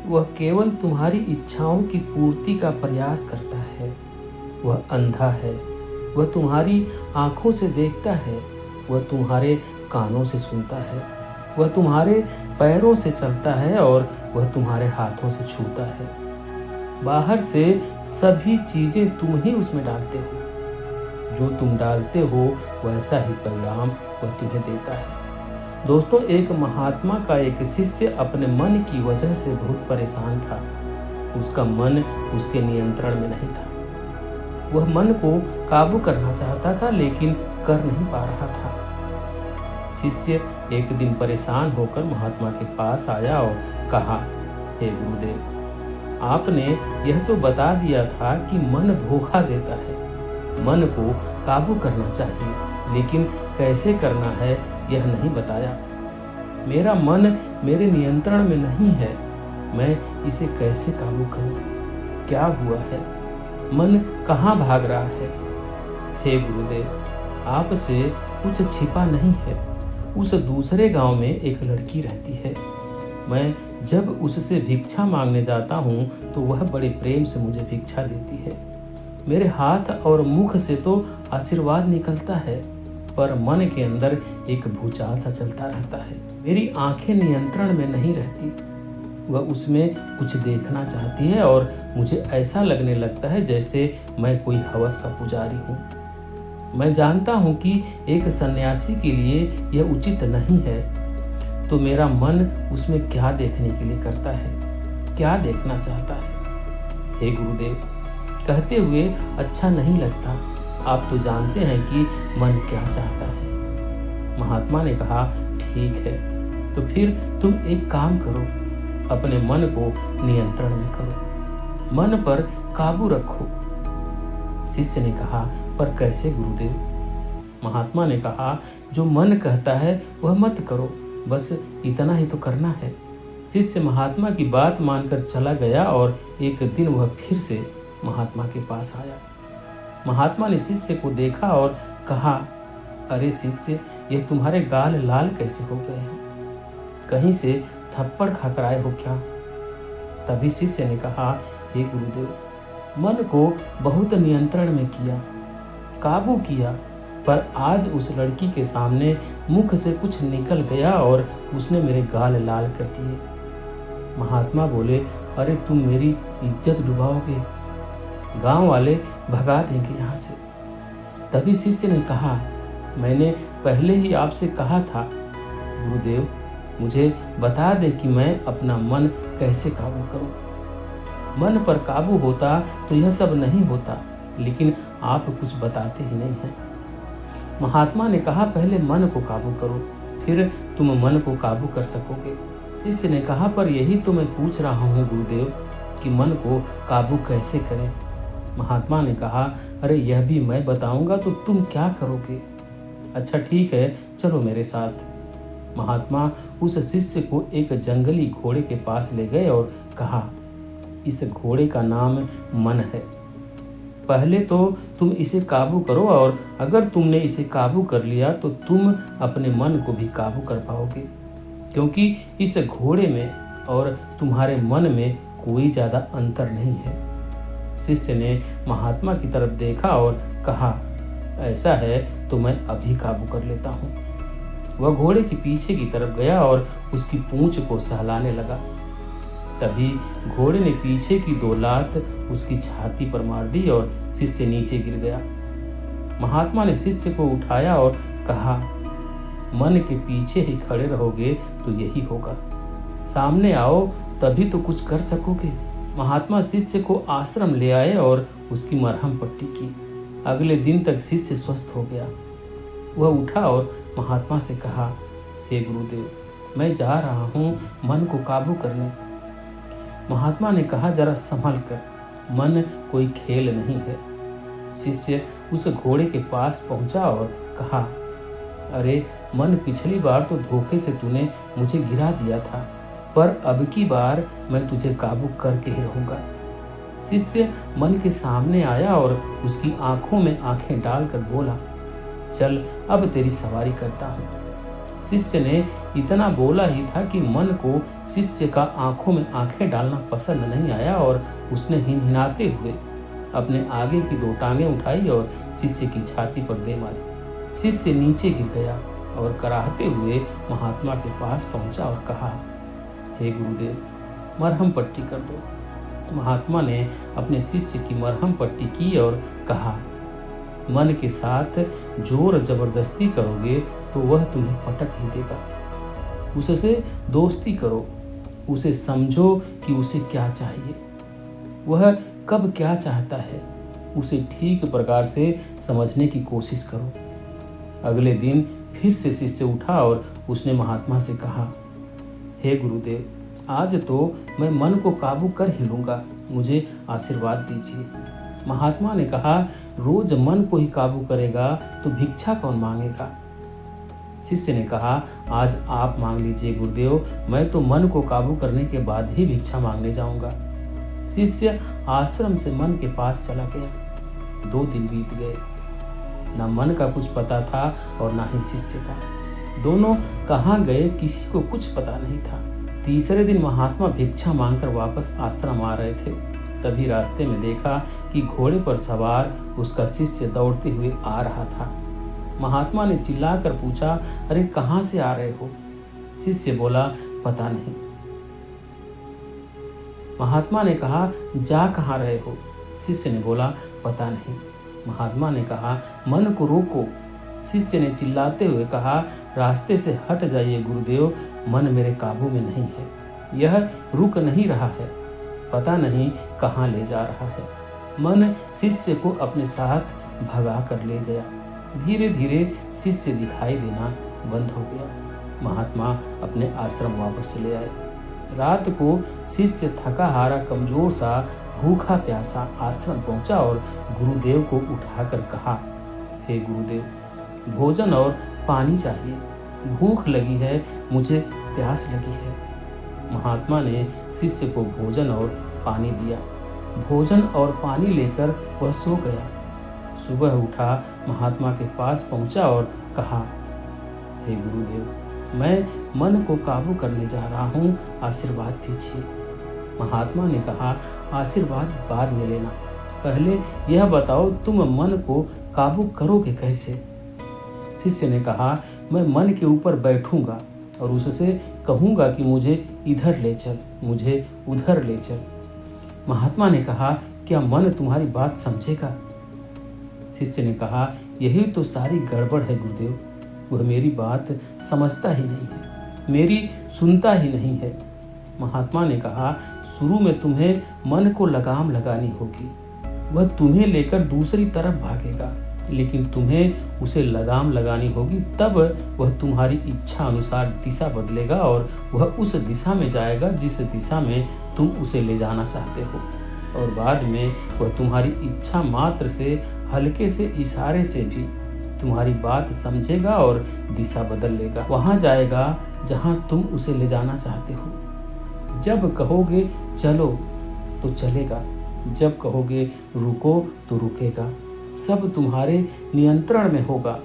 वह केवल तुम्हारी इच्छाओं की पूर्ति का प्रयास करता है। वह अंधा है, वह तुम्हारी आंखों से देखता है, वह तुम्हारे कानों से सुनता है, वह तुम्हारे पैरों से चलता है और वह तुम्हारे हाथों से छूता है। बाहर से सभी चीजें तुम ही उसमें डालते हो। जो तुम डालते हो वैसा ही परिणाम वह तुम्हें देता है। दोस्तों, एक महात्मा का एक शिष्य अपने मन की वजह से बहुत परेशान था। उसका मन उसके नियंत्रण में नहीं था। वह मन को काबू करना चाहता था लेकिन कर नहीं पा रहा था। शिष्य एक दिन परेशान होकर महात्मा के पास आया और कहा, हे गुरुदेव, आपने यह तो बता दिया था कि मन धोखा देता है। मन को काबू करना चाहिए, लेकिन कैसे करना है यह नहीं बताया। मेरा मन मेरे नियंत्रण में नहीं है, मैं इसे कैसे काबू करूं? क्या हुआ है? मन कहाँ भाग रहा है? हे गुरुदेव, आपसे कुछ छिपा नहीं है। उस दूसरे गांव में एक लड़की रहती है। मैं जब उससे भिक्षा मांगने जाता हूँ तो वह बड़े प्रेम से मुझे भिक्षा देती है। मेरे हाथ और मुख से तो आशीर्वाद निकलता है, पर मन के अंदर एक भूचाल सा चलता रहता है। मेरी आंखें नियंत्रण में नहीं रहती। वह उसमें कुछ देखना चाहती है और मुझे ऐसा लगने लगता है जैसे मैं कोई हवस का पुजारी हूँ। मैं जानता हूँ कि एक सन्यासी के लिए यह उचित नहीं है, तो मेरा मन उसमें क्या देखने के लिए करता है, क्या देखना चाहता है? हे गुरुदेव, कहते हुए अच्छा नहीं लगता। आप तो जानते हैं कि मन क्या चाहता है। महात्मा ने कहा, ठीक है, तो फिर तुम एक काम करो, अपने मन को नियंत्रण में करो, मन पर काबू रखो। शिष्य ने कहा, पर कैसे गुरुदेव? महात्मा ने कहा, जो मन कहता है वह मत करो, बस इतना ही तो करना है। शिष्य महात्मा की बात मानकर चला गया और एक दिन वह फिर से महात्मा के पास आया। महात्मा ने शिष्य को देखा और कहा, अरे शिष्य, यह तुम्हारे गाल लाल कैसे हो गए हैं? कहीं से थप्पड़ खाकर आए हो क्या? तभी शिष्य ने कहा, हे गुरुदेव, मन को बहुत नियंत्रण में किया, काबू किया, पर आज उस लड़की के सामने मुख से कुछ निकल गया और उसने मेरे गाल लाल कर दिए। महात्मा बोले, अरे तुम मेरी इज्जत डुबाओगे, गांव वाले भगा देंगे यहाँ से। तभी शिष्य ने कहा, मैंने पहले ही आपसे कहा था गुरुदेव, मुझे बता दे कि मैं अपना मन कैसे काबू करूं। मन पर काबू होता तो यह सब नहीं होता, लेकिन आप कुछ बताते ही नहीं हैं। महात्मा ने कहा, पहले मन को काबू करो, फिर तुम मन को काबू कर सकोगे। शिष्य ने कहा, पर यही तो मैं पूछ रहा हूँ गुरुदेव कि मन को काबू कैसे करें। महात्मा ने कहा, अरे यह भी मैं बताऊंगा तो तुम क्या करोगे? अच्छा ठीक है, चलो मेरे साथ। महात्मा उस शिष्य को एक जंगली घोड़े के पास ले गए और कहा, इस घोड़े का नाम मन है। पहले तो तुम इसे काबू करो और अगर तुमने इसे काबू कर लिया तो तुम अपने मन को भी काबू कर पाओगे, क्योंकि इस घोड़े में और तुम्हारे मन में कोई ज़्यादा अंतर नहीं है। शिष्य ने महात्मा की तरफ देखा और कहा, ऐसा है तो मैं अभी काबू कर लेता हूँ। वह घोड़े के पीछे की तरफ गया और उसकी पूंछ को सहलाने लगा। तभी घोड़े ने पीछे की 2 लात उसकी छाती पर मार दी और शिष्य नीचे गिर गया। महात्मा ने शिष्य को उठाया और कहा, मन के पीछे ही खड़े रहोगे तो यही होगा, सामने आओ तभी तो कुछ कर सकोगे। महात्मा शिष्य को आश्रम ले आए और उसकी मरहम पट्टी की। अगले दिन तक शिष्य स्वस्थ हो गया। वह उठा और महात्मा से कहा, हे गुरुदेव, मैं जा रहा हूँ मन को काबू करने। महात्मा ने कहा, जरा संभल कर, मन कोई खेल नहीं है। शिष्य उस घोड़े के पास पहुंचा और कहा, अरे मन, पिछली बार तो धोखे से तूने मुझे गिरा दिया था, पर अब की बार मैं तुझे काबू करके ही रहूंगा। शिष्य मन के सामने आया और उसकी आंखों में आंखें डालकर बोला, चल अब तेरी सवारी करता हूँ। शिष्य ने इतना बोला ही था कि मन को शिष्य का आंखों में आंखें डालना पसंद नहीं आया और उसने हिनहिनाते हुए अपने आगे की 2 टांगें उठाई और शिष्य की छाती पर दे मारी। शिष्य नीचे गिर गया और कराहते हुए महात्मा के पास पहुंचा और कहा, हे गुरुदेव, मरहम पट्टी कर दो। महात्मा ने अपने शिष्य की मरहम पट्टी की और कहा, मन के साथ जोर जबरदस्ती करोगे तो वह तुम्हें पटक ही देगा। उससे दोस्ती करो, उसे समझो कि उसे क्या चाहिए, वह कब क्या चाहता है, उसे ठीक प्रकार से समझने की कोशिश करो। अगले दिन फिर से शिष्य उठा और उसने महात्मा से कहा, हे गुरुदेव, आज तो मैं मन को काबू कर ही लूंगा, मुझे आशीर्वाद दीजिए। महात्मा ने कहा, रोज मन को ही काबू करेगा तो भिक्षा कौन मांगेगा। शिष्य ने कहा, आज आप मांग लीजिए गुरुदेव, मैं तो मन को काबू करने के बाद ही भिक्षा मांगने जाऊंगा। शिष्य आश्रम से मन के पास चला गया। 2 दिन बीत गए, न मन का कुछ पता था और न ही शिष्य का। दोनों कहाँ गए किसी को कुछ पता नहीं था। तीसरे दिन महात्मा भिक्षा मांगकर वापस आश्रम आ रहे थे। तभी रास्ते में देखा कि घोड़े पर सवार उसका शिष्य दौड़ते हुए आ रहा था। महात्मा ने चिल्लाकर पूछा, अरे कहाँ से आ रहे हो? शिष्य बोला, पता नहीं। महात्मा ने कहा, जा कहाँ रहे हो? शिष्य ने बोला, पता नहीं। महात्मा ने कहा, मन को रोको। शिष्य ने चिल्लाते हुए कहा, रास्ते से हट जाइए गुरुदेव, मन मेरे काबू में नहीं है, यह रुक नहीं रहा है, पता नहीं कहाँ ले जा रहा है। मन शिष्य को अपने साथ भगा कर ले गया। धीरे धीरे शिष्य दिखाई देना बंद हो गया। महात्मा अपने आश्रम वापस चले आए। रात को शिष्य थका हारा कमजोर सा भूखा प्यासा आश्रम पहुंचा और गुरुदेव को उठाकर कहा, हे गुरुदेव, भोजन और पानी चाहिए, भूख लगी है, मुझे प्यास लगी है। महात्मा ने शिष्य को भोजन और पानी दिया। भोजन और पानी लेकर वह सो गया। सुबह उठा, महात्मा के पास पहुंचा और कहा, हे गुरुदेव, मैं मन को काबू करने जा रहा हूँ, आशीर्वाद दीजिए। महात्मा ने कहा, आशीर्वाद बाद में लेना, पहले यह बताओ तुम मन को काबू करोगे कैसे? शिष्य ने कहा, मैं मन के ऊपर बैठूंगा और उससे कहूंगा कि मुझे इधर ले चल, मुझे उधर ले चल। महात्मा ने कहा, क्या मन तुम्हारी बात समझेगा? शिष्य ने कहा, यही तो सारी गड़बड़ है गुरुदेव, वह मेरी बात समझता ही नहीं है, मेरी सुनता ही नहीं है। महात्मा ने कहा, शुरू में तुम्हें मन को लगाम लगानी होगी, वह तुम्हें लेकर दूसरी तरफ भागेगा, लेकिन तुम्हें उसे लगाम लगानी होगी, तब वह तुम्हारी इच्छा अनुसार दिशा बदलेगा और वह उस दिशा में जाएगा जिस दिशा में तुम उसे ले जाना चाहते हो। और बाद में वह तुम्हारी इच्छा मात्र से, हल्के से इशारे से भी तुम्हारी बात समझेगा और दिशा बदल लेगा, वहां जाएगा जहां तुम उसे ले जाना चाहते हो। जब कहोगे चलो तो चलेगा, जब कहोगे रुको तो रुकेगा, सब तुम्हारे नियंत्रण में होगा।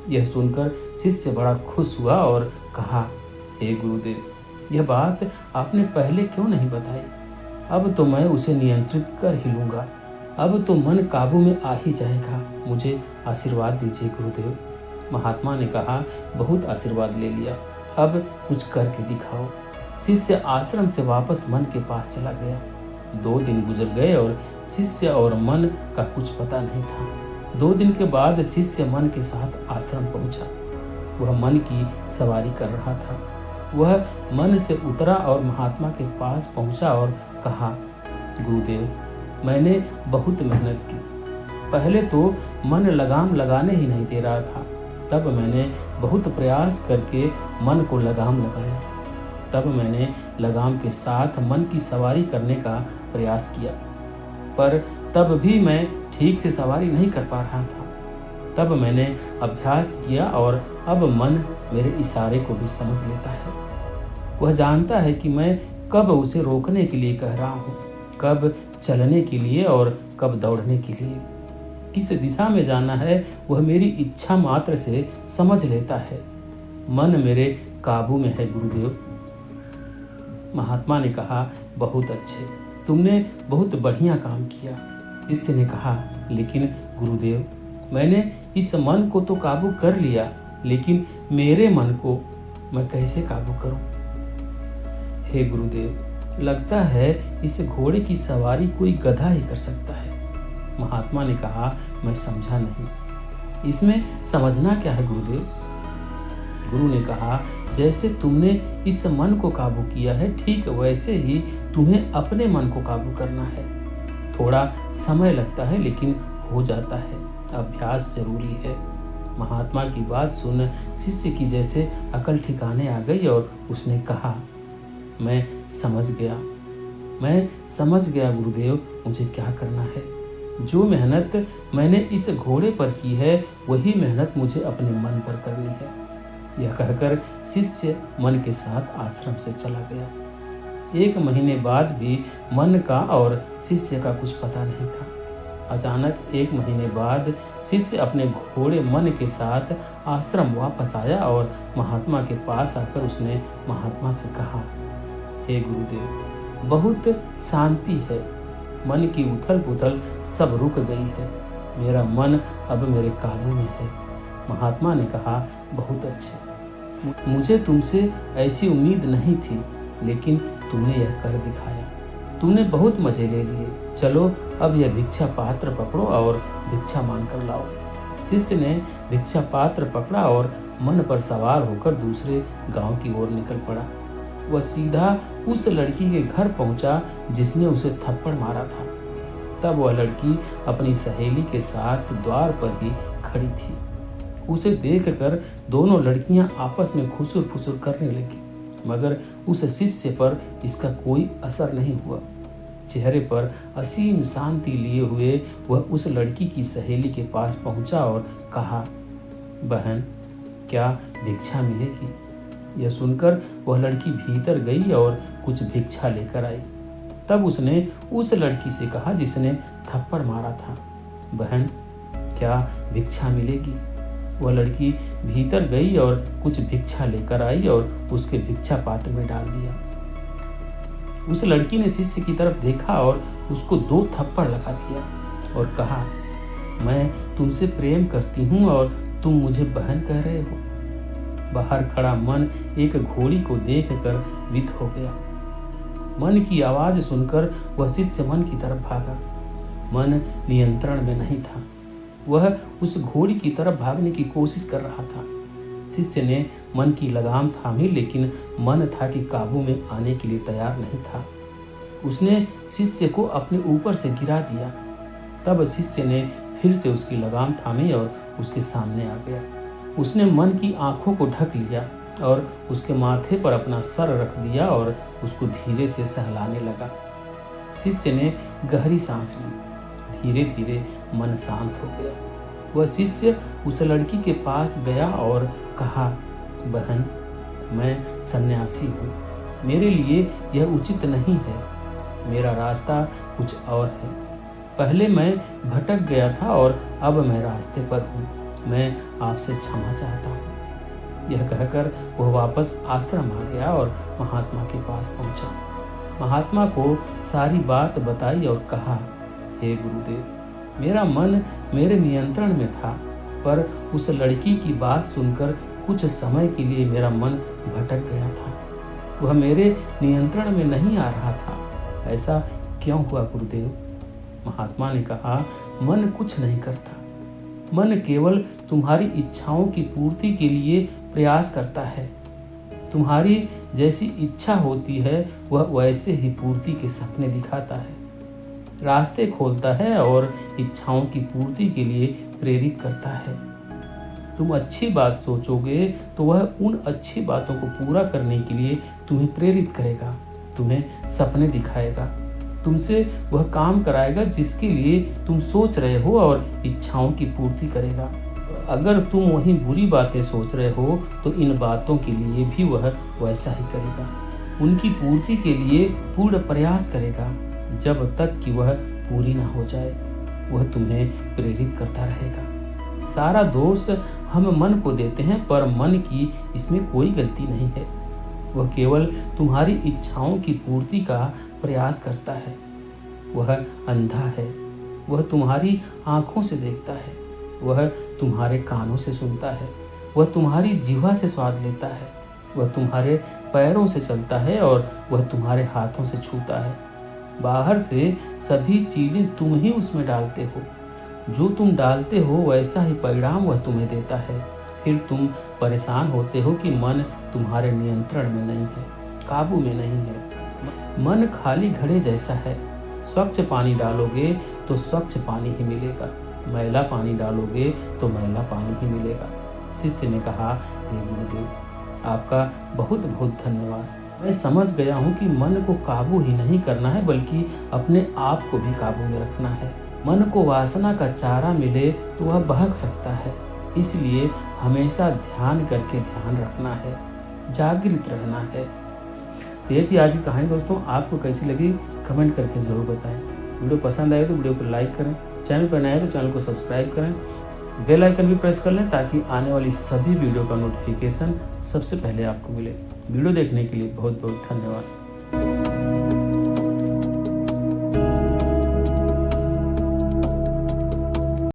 यह सुनकर शिष्य बड़ा खुश हुआ और कहा, हे गुरुदेव, यह बात आपने पहले क्यों नहीं बताई? अब तो मैं उसे नियंत्रित कर ही लूंगा, अब तो मन काबू में आ ही जाएगा, मुझे आशीर्वाद दीजिए गुरुदेव। महात्मा ने कहा, बहुत आशीर्वाद ले लिया, अब कुछ करके दिखाओ। शिष्य आश्रम से वापस मन के पास चला गया। 2 दिन गुजर गए और शिष्य और मन का कुछ पता नहीं था। 2 दिन के बाद शिष्य मन के साथ आश्रम पहुंचा। वह मन की सवारी कर रहा था। वह मन से उतरा और महात्मा के पास पहुंचा और कहा, गुरुदेव, मैंने बहुत मेहनत की। पहले तो मन लगाम लगाने ही नहीं दे रहा था, तब मैंने बहुत प्रयास करके मन को लगाम लगाया। तब मैंने लगाम के साथ मन की सवारी करने का प्रयास किया, पर तब भी मैं ठीक से सवारी नहीं कर पा रहा था। तब मैंने अभ्यास किया और अब मन मेरे इशारे को भी समझ लेता है। वह जानता है कि मैं कब उसे रोकने के लिए कह रहा हूँ, कब चलने के लिए और कब दौड़ने के लिए। किस दिशा में जाना है वह मेरी इच्छा मात्र से समझ लेता है। मन मेरे काबू में है गुरुदेव। महात्मा ने कहा, बहुत अच्छे, तुमने बहुत बढ़िया काम किया। शिष्य ने कहा, लेकिन गुरुदेव, मैंने इस मन को तो काबू कर लिया, लेकिन मेरे मन को मैं कैसे काबू करूं? हे गुरुदेव, लगता है इस घोड़े की सवारी कोई गधा ही कर सकता है। महात्मा ने कहा, मैं समझा नहीं, इसमें समझना क्या है गुरुदेव? गुरु ने कहा, जैसे तुमने इस मन को काबू किया है, ठीक वैसे ही तुम्हें अपने मन को काबू करना है। थोड़ा समय लगता है, लेकिन हो जाता है। अभ्यास जरूरी है। महात्मा की बात सुन शिष्य की जैसे अकल ठिकाने आ गई और उसने कहा, मैं समझ गया गुरुदेव, मुझे क्या करना है। जो मेहनत मैंने इस घोड़े पर की है, वही मेहनत मुझे अपने मन पर करनी है। यह कहकर शिष्य मन के साथ आश्रम से चला गया। 1 महीने बाद भी मन का और शिष्य का कुछ पता नहीं था। अचानक 1 महीने बाद शिष्य अपने घोड़े मन के साथ आश्रम वापस आया और महात्मा के पास आकर उसने महात्मा से कहा, हे गुरुदेव, बहुत शांति है, मन की उथल पुथल सब रुक गई है, मेरा मन अब मेरे काबू में है। महात्मा ने कहा, बहुत अच्छे, मुझे तुमसे ऐसी उम्मीद नहीं थी, लेकिन तुमने यह कर दिखाया। तुमने बहुत मजे ले लिए। चलो अब यह भिक्षा पात्र पकड़ो और भिक्षा मांग कर लाओ। शिष्य ने भिक्षा पात्र पकड़ा और मन पर सवार होकर दूसरे गांव की ओर निकल पड़ा। वह सीधा उस लड़की के घर पहुंचा जिसने उसे थप्पड़ मारा था। तब वह लड़की अपनी सहेली के साथ द्वार पर ही खड़ी थी। उसे देखकर दोनों लड़कियां आपस में खुसुर फुसुर करने लगी, मगर उस शिष्य पर इसका कोई असर नहीं हुआ। चेहरे पर असीम शांति लिए हुए वह उस लड़की की सहेली के पास पहुंचा और कहा, बहन, क्या भिक्षा मिलेगी? यह सुनकर वह लड़की भीतर गई और कुछ भिक्षा लेकर आई। तब उसने उस लड़की से कहा जिसने थप्पड़ मारा था, बहन, क्या भिक्षा मिलेगी? वह लड़की भीतर गई और कुछ भिक्षा लेकर आई और उसके भिक्षा पात्र में डाल दिया। उस लड़की ने शिष्य की तरफ देखा और उसको 2 थप्पड़ लगा दिया और कहा, मैं तुमसे प्रेम करती हूँ और तुम मुझे बहन कह रहे हो। बाहर खड़ा मन एक घोड़ी को देखकर वित हो गया। मन की आवाज सुनकर वह शिष्य मन की तरफ भागा। मन नियंत्रण में नहीं था। वह उस घोड़ी की तरफ भागने की कोशिश कर रहा था। शिष्य ने मन की लगाम थामी, लेकिन मन था कि काबू में आने के लिए तैयार नहीं था। उसने शिष्य को अपने ऊपर से गिरा दिया। तब शिष्य ने फिर से उसकी लगाम थामी और उसके सामने आ गया। उसने मन की आंखों को ढक लिया और उसके माथे पर अपना सर रख दिया और उसको धीरे से सहलाने लगा। शिष्य ने गहरी सांस ली। धीरे धीरे मन शांत हो गया। वह शिष्य उस लड़की के पास गया और कहा, बहन, मैं सन्यासी हूँ, मेरे लिए यह उचित नहीं है। मेरा रास्ता कुछ और है। पहले मैं भटक गया था और अब मैं रास्ते पर हूँ। मैं आपसे क्षमा चाहता हूँ। यह कहकर वह वापस आश्रम आ गया और महात्मा के पास पहुँचा। महात्मा को सारी बात बताई और कहा, हे गुरुदेव, मेरा मन मेरे नियंत्रण में था, पर उस लड़की की बात सुनकर कुछ समय के लिए मेरा मन भटक गया था। वह मेरे नियंत्रण में नहीं आ रहा था। ऐसा क्यों हुआ गुरुदेव? महात्मा ने कहा, मन कुछ नहीं करता। मन केवल तुम्हारी इच्छाओं की पूर्ति के लिए प्रयास करता है। तुम्हारी जैसी इच्छा होती है वह वैसे ही पूर्ति के सपने दिखाता है, रास्ते खोलता है और इच्छाओं की पूर्ति के लिए प्रेरित करता है। तुम अच्छी बात सोचोगे तो वह उन अच्छी बातों को पूरा करने के लिए तुम्हें प्रेरित करेगा, तुम्हें सपने दिखाएगा, तुमसे वह काम कराएगा जिसके लिए तुम सोच रहे हो और इच्छाओं की पूर्ति करेगा। अगर तुम वही बुरी बातें सोच रहे हो तो इन बातों के लिए भी वह वैसा ही करेगा, उनकी पूर्ति के लिए पूर्ण प्रयास करेगा। जब तक कि वह पूरी ना हो जाए वह तुम्हें प्रेरित करता रहेगा। सारा दोष हम मन को देते हैं, पर मन की इसमें कोई गलती नहीं है। वह केवल तुम्हारी इच्छाओं की पूर्ति का प्रयास करता है। वह अंधा है, वह तुम्हारी आँखों से देखता है, वह तुम्हारे कानों से सुनता है, वह तुम्हारी जिह्वा से स्वाद लेता है, वह तुम्हारे पैरों से चलता है और वह तुम्हारे हाथों से छूता है। बाहर से सभी चीज़ें तुम ही उसमें डालते हो, जो तुम डालते हो वैसा ही परिणाम वह तुम्हें देता है। फिर तुम परेशान होते हो कि मन तुम्हारे नियंत्रण में नहीं है, काबू में नहीं है। मन खाली घड़े जैसा है, स्वच्छ पानी डालोगे तो स्वच्छ पानी ही मिलेगा, मैला पानी डालोगे तो मैला पानी ही मिलेगा। शिष्य ने कहा, हे गुरुदेव, आपका बहुत बहुत धन्यवाद। मैं समझ गया हूँ कि मन को काबू ही नहीं करना है, बल्कि अपने आप को भी काबू में रखना है। मन को वासना का चारा मिले तो वह बहक सकता है, इसलिए हमेशा ध्यान करके ध्यान रखना है, जागृत रहना है। तो ये थी आज की कहानी दोस्तों। आपको कैसी लगी कमेंट करके ज़रूर बताएं। वीडियो पसंद आए तो वीडियो को लाइक करें, चैनल पर नए हैं तो चैनल को सब्सक्राइब करें, बेल आइकन भी प्रेस कर लें ताकि आने वाली सभी वीडियो का नोटिफिकेशन सबसे पहले आपको मिले। वीडियो देखने के लिए बहुत बहुत धन्यवाद।